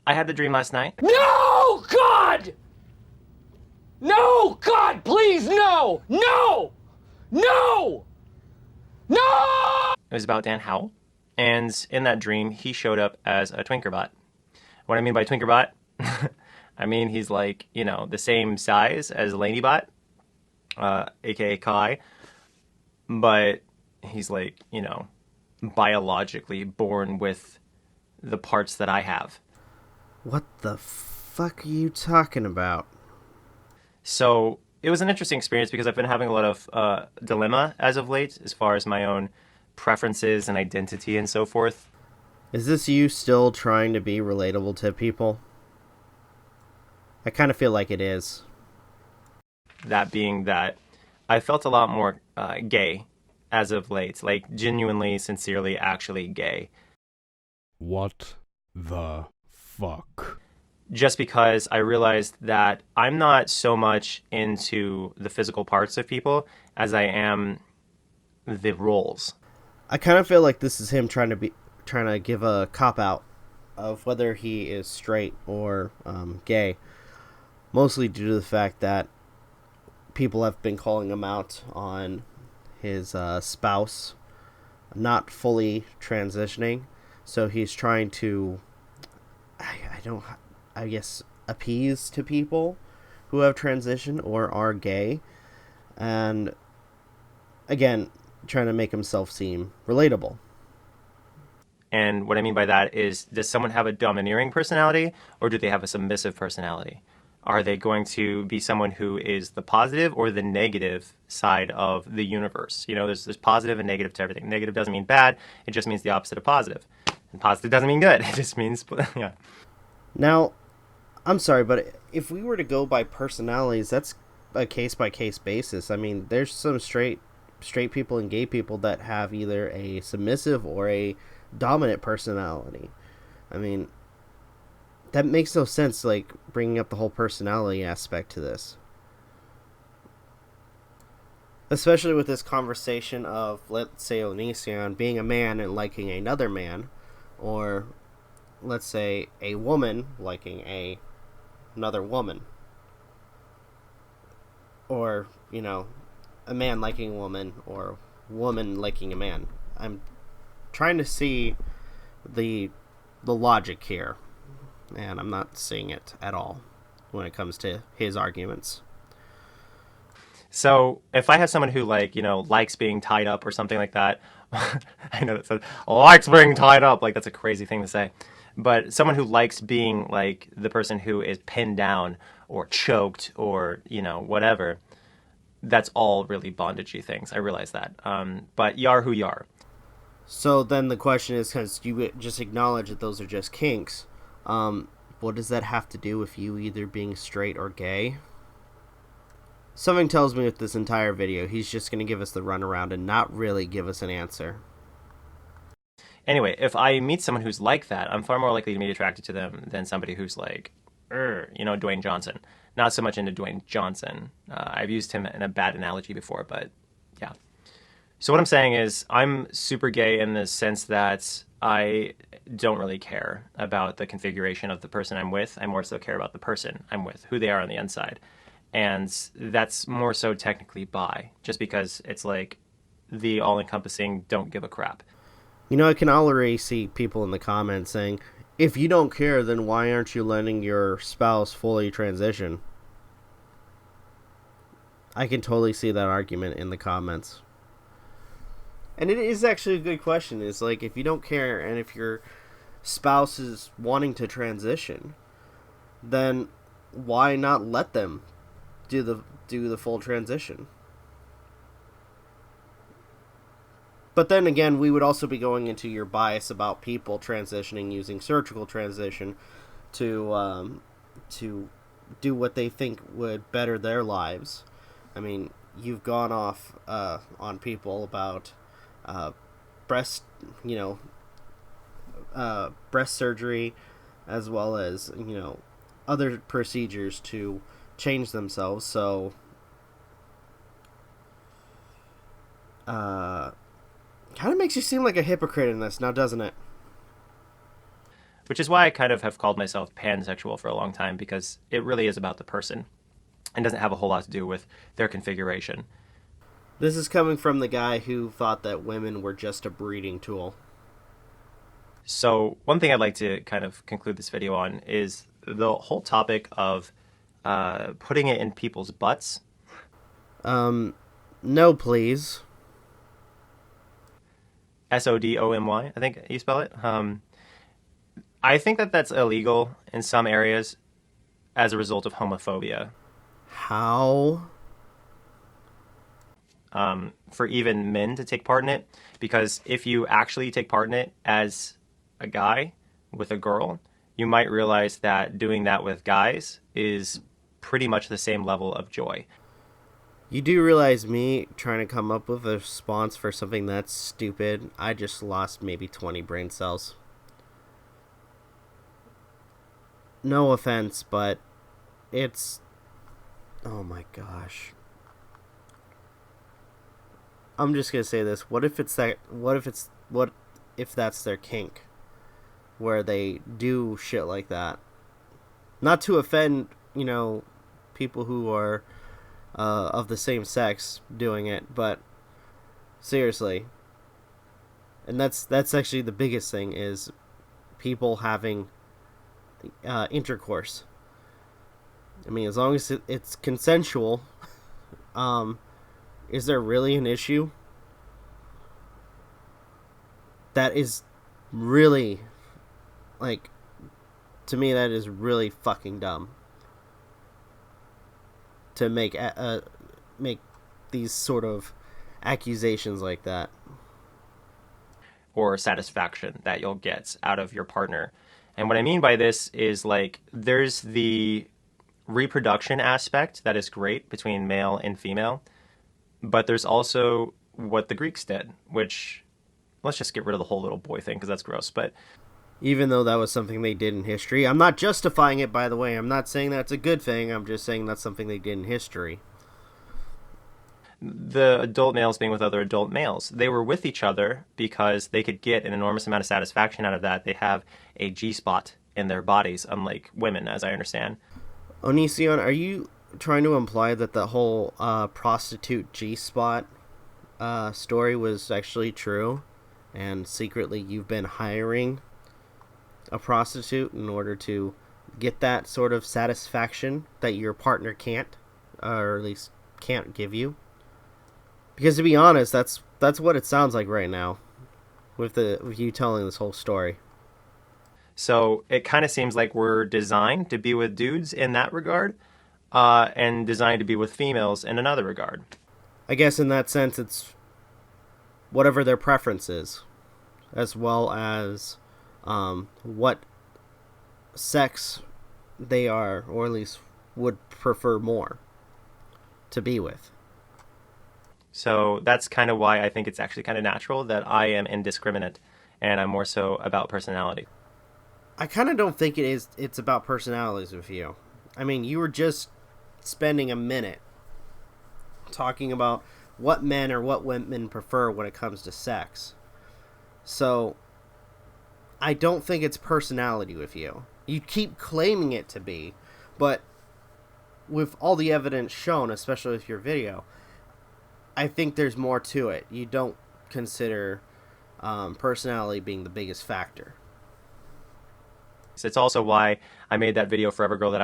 I had the dream last night. No, God! No, God, please, no! No! No! No! It was about Dan Howell. And in that dream, he showed up as a Twinkerbot. What I mean by Twinkerbot, I mean he's like, the same size as Lanybot, aka Kai, but he's like, biologically born with the parts that I have. What the fuck are you talking about? So it was an interesting experience because I've been having a lot of dilemma as of late as far as my own preferences and identity and so forth. Is this you still trying to be relatable to people? I kind of feel like it is. That being that I felt a lot more gay as of late, like genuinely, sincerely, actually gay. What the fuck? Just because I realized that I'm not so much into the physical parts of people as I am the roles. I kind of feel like this is him trying to give a cop out of whether he is straight or gay, mostly due to the fact that people have been calling him out on his spouse not fully transitioning, so he's trying to I guess appease to people who have transitioned or are gay, and again trying to make himself seem relatable. And what I mean by that is, does someone have a domineering personality or do they have a submissive personality? Are they going to be someone who is the positive or the negative side of the universe? There's positive and negative to everything. Negative doesn't mean bad. It just means the opposite of positive. And positive doesn't mean good. It just means, yeah. Now, I'm sorry, but if we were to go by personalities, that's a case-by-case basis. I mean, there's some straight people and gay people that have either a submissive or a dominant personality. I mean, that makes no sense, like, bringing up the whole personality aspect to this. Especially with this conversation of, let's say, Onision being a man and liking another man, or, let's say, a woman liking another woman. Or, a man liking a woman, or a woman liking a man. I'm trying to see the logic here, and I'm not seeing it at all when it comes to his arguments. So if I have someone who likes being tied up or something like that, I know that says likes being tied up, like that's a crazy thing to say, but someone who likes being like the person who is pinned down or choked or whatever, that's all really bondagey things. I realize that, but yar who yar. So then the question is, because you just acknowledge that those are just kinks, what does that have to do with you either being straight or gay? Something tells me with this entire video, he's just going to give us the runaround and not really give us an answer. Anyway, if I meet someone who's like that, I'm far more likely to be attracted to them than somebody who's like, Dwayne Johnson. Not so much into Dwayne Johnson. I've used him in a bad analogy before, but yeah. So what I'm saying is I'm super gay in the sense that I don't really care about the configuration of the person I'm with. I more so care about the person I'm with, who they are on the inside. And that's more so technically bi, just because it's like the all-encompassing don't give a crap. I can already see people in the comments saying, if you don't care, then why aren't you letting your spouse fully transition? I can totally see that argument in the comments. And it is actually a good question. It's like, if you don't care and if your spouse is wanting to transition, then why not let them do the full transition? But then again, we would also be going into your bias about people transitioning using surgical transition to do what they think would better their lives. I mean, you've gone off on people about breast surgery, as well as other procedures to change themselves. So kind of makes you seem like a hypocrite in this now, doesn't it? which is why I kind of have called myself pansexual for a long time, because it really is about the person and doesn't have a whole lot to do with their configuration. This is coming from the guy who thought that women were just a breeding tool. So one thing I'd like to kind of conclude this video on is the whole topic of putting it in people's butts. No, please. Sodomy, I think you spell it. I think that that's illegal in some areas as a result of homophobia. How? For even men to take part in it, because if you actually take part in it as a guy with a girl, you might realize that doing that with guys is pretty much the same level of joy. You do realize me trying to come up with a response for something that's stupid, I just lost maybe 20 brain cells. No offense, but it's... Oh my gosh. I'm just gonna say this. What if that's their kink? Where they do shit like that. Not to offend, people who are of the same sex doing it, but seriously. And that's actually the biggest thing, is people having intercourse. I mean, as long as it's consensual, is there really an issue? That is really, to me, that is really fucking dumb. To make these sort of accusations like that. Or satisfaction that you'll get out of your partner. And what I mean by this is, there's the reproduction aspect that is great between male and female, but there's also what the Greeks did, which, let's just get rid of the whole little boy thing because that's gross, but even though that was something they did in history, I'm not justifying it, by the way. I'm not saying that's a good thing. I'm just saying that's something they did in history. The adult males being with other adult males, they were with each other because they could get an enormous amount of satisfaction out of that. They have a G-spot in their bodies, unlike women, as I understand. Onision, are you trying to imply that the whole prostitute G-spot story was actually true, and secretly you've been hiring a prostitute in order to get that sort of satisfaction that your partner can't, or at least can't give you? Because to be honest, that's what it sounds like right now, with you telling this whole story. So it kind of seems like we're designed to be with dudes in that regard, and designed to be with females in another regard. I guess in that sense, it's whatever their preference is, as well as what sex they are, or at least would prefer more to be with. So that's kind of why I think it's actually kind of natural that I am indiscriminate, and I'm more so about personality. I kind of don't think it's about personalities with you. I mean, you were just spending a minute talking about what men or what women prefer when it comes to sex. So I don't think it's personality with you. You keep claiming it to be, but with all the evidence shown, especially with your video, I think there's more to it. You don't consider personality being the biggest factor. It's also why I made that video forever ago that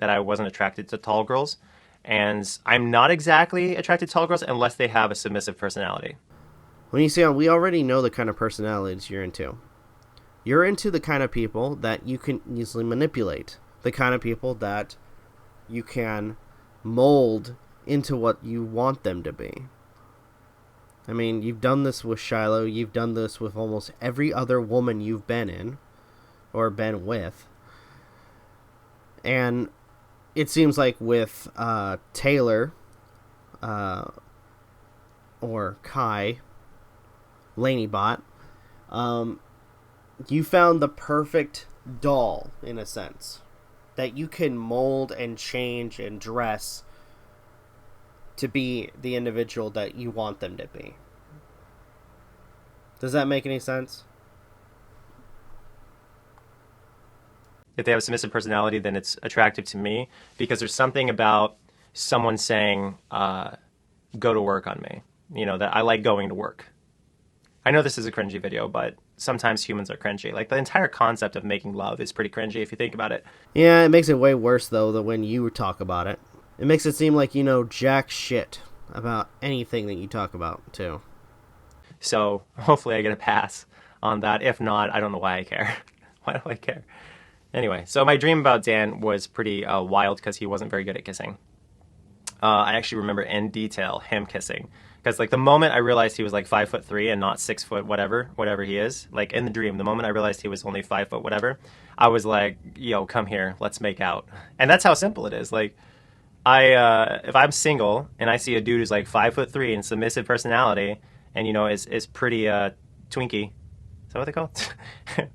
I wasn't attracted to tall girls, and I'm not exactly attracted to tall girls unless they have a submissive personality. When you say, we already know the kind of personalities you're into. You're into the kind of people that you can easily manipulate. The kind of people that you can mold into what you want them to be. I mean, you've done this with Shiloh. You've done this with almost every other woman you've been in or been with. And it seems like with Taylor or Kai, Laney-Bot, you found the perfect doll, in a sense, that you can mold and change and dress to be the individual that you want them to be. Does that make any sense? If they have a submissive personality, then it's attractive to me because there's something about someone saying, go to work on me. That I like going to work. I know this is a cringy video, but sometimes humans are cringy. Like, the entire concept of making love is pretty cringy if you think about it. Yeah, it makes it way worse, though, than when you talk about it. It makes it seem like you know jack shit about anything that you talk about, too. So hopefully I get a pass on that. If not, I don't know why I care. Why do I care? Anyway, so my dream about Dan was pretty wild because he wasn't very good at kissing. I actually remember in detail him kissing. Because, like, the moment I realized he was, like, 5'3" and not 6 foot whatever he is, like, in the dream, the moment I realized he was only 5 foot whatever, I was like, yo, come here, let's make out. And that's how simple it is. Like, if I'm single and I see a dude who's, like, 5'3" and submissive personality and, is pretty twinky, is that what they call it?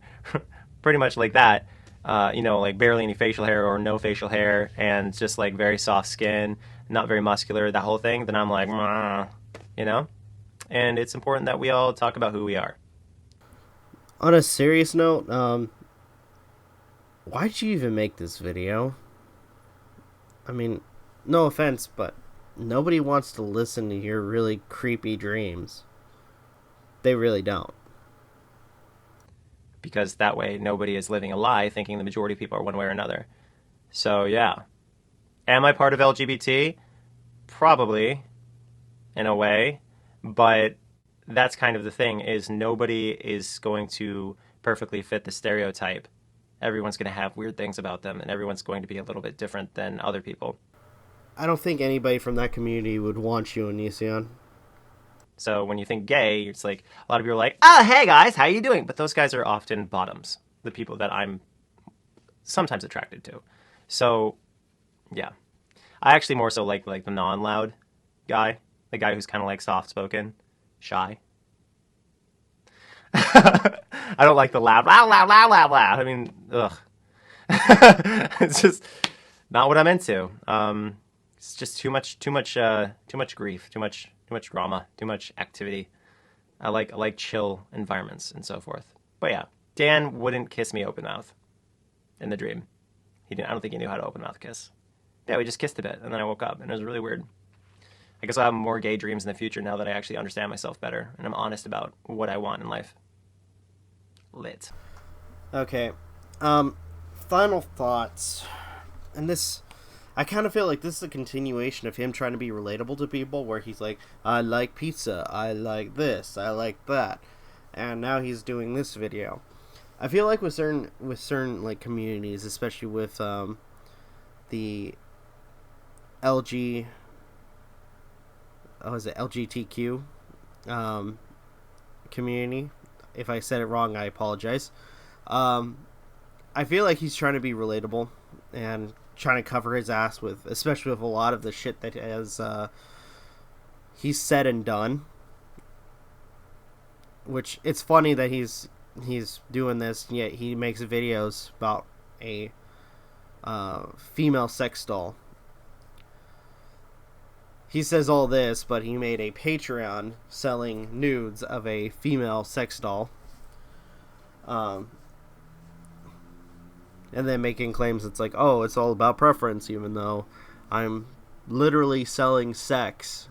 Pretty much like that, like barely any facial hair or no facial hair and just, like, very soft skin, not very muscular, that whole thing, then I'm like, and it's important that we all talk about who we are. On a serious note, why'd you even make this video? I mean, no offense, but nobody wants to listen to your really creepy dreams. They really don't. Because that way nobody is living a lie thinking the majority of people are one way or another. So, yeah. Am I part of LGBT? Probably, in a way, but that's kind of the thing, is nobody is going to perfectly fit the stereotype. Everyone's going to have weird things about them, and everyone's going to be a little bit different than other people. I don't think anybody from that community would want you, Anit-Onision. So when you think gay, it's like, a lot of people are like, oh, hey guys, how you doing? But those guys are often bottoms, the people that I'm sometimes attracted to. So, yeah. I actually more so like the non-loud guy. The guy who's kind of like soft-spoken, shy. I don't like the loud, loud, loud, loud, loud, loud. I mean, ugh. It's just not what I'm into. It's just too much grief, too much drama, too much activity. I like chill environments and so forth. But yeah, Dan wouldn't kiss me open mouth in the dream. He didn't. I don't think he knew how to open mouth kiss. Yeah, we just kissed a bit, and then I woke up, and it was really weird. I guess I'll have more gay dreams in the future now that I actually understand myself better, and I'm honest about what I want in life. Lit. Okay. Final thoughts. And this, I kind of feel like this is a continuation of him trying to be relatable to people, where he's like, I like pizza, I like this, I like that. And now he's doing this video. I feel like with certain like communities, especially with the LGBTQ community. If I said it wrong, I apologize. I feel like he's trying to be relatable and trying to cover his ass with, especially with a lot of the shit that he's said and done. Which, it's funny that he's doing this, yet he makes videos about a female sex doll. He says all this, but he made a Patreon selling nudes of a female sex doll. And then making claims it's like, oh, it's all about preference, even though I'm literally selling sex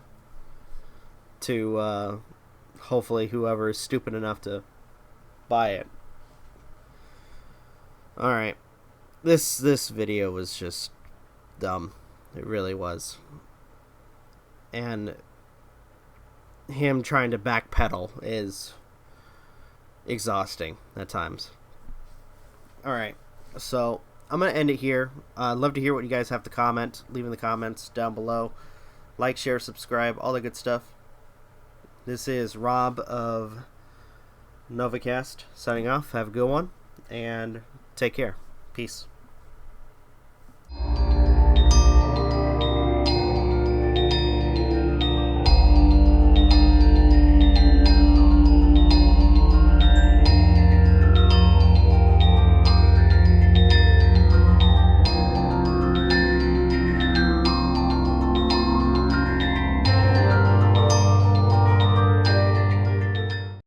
to hopefully whoever is stupid enough to buy it. Alright. This video was just dumb. It really was. And him trying to backpedal is exhausting at times. Alright, so I'm going to end it here. I'd love to hear what you guys have to comment. Leave in the comments down below. Like, share, subscribe, all the good stuff. This is Rob of Novakast signing off. Have a good one, and take care. Peace.